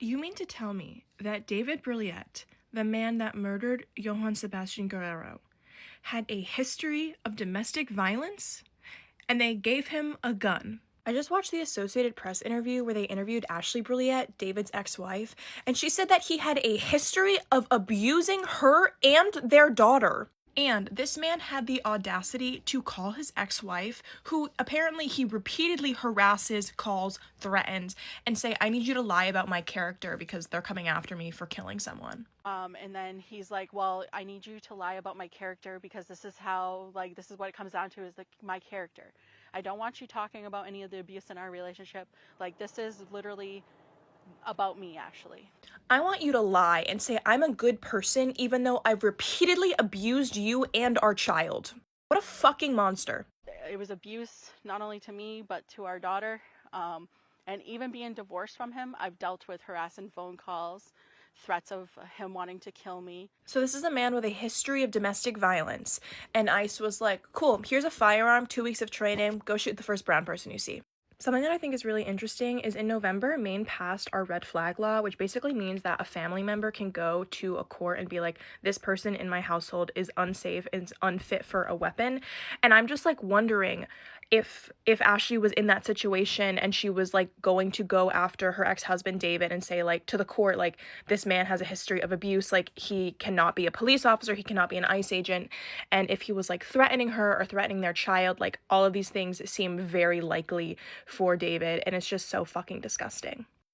You mean to tell me that David Brilliette, the man that murdered Johann Sebastian Guerrero, had a history of domestic violence? And they gave him a gun. I just watched the Associated Press interview where they interviewed Ashley Brilliette, David's ex-wife, and she said that he had a history of abusing her and their daughter. And this man had the audacity to call his ex-wife, who apparently he repeatedly harasses, calls, threatens, and say, I need you to lie about my character because they're coming after me for killing someone. And then he's like, well, I need you to lie about my character because this is how, like, this is what it comes down to is my character. I don't want you talking about any of the abuse in our relationship. Like, this is literally about me, actually. I want you to lie and say I'm a good person even though I've repeatedly abused you and our child. What a fucking monster. It was abuse not only to me but to our daughter. And even being divorced from him, I've dealt with harassing phone calls, threats of him wanting to kill me. So this is a man with a history of domestic violence, and ICE was like, cool, here's a firearm, 2 weeks of training, go shoot the first brown person you see. Something that I think is really interesting is in November, Maine passed our red flag law, which basically means that a family member can go to a court and be like, this person in my household is unsafe, is unfit for a weapon. And I'm just like wondering if Ashley was in that situation and she was like going to go after her ex-husband David and say like to the court, like, this man has a history of abuse, like he cannot be a police officer, he cannot be an ICE agent. And if he was like threatening her or threatening their child, like all of these things seem very likely for David, and it's just so fucking disgusting.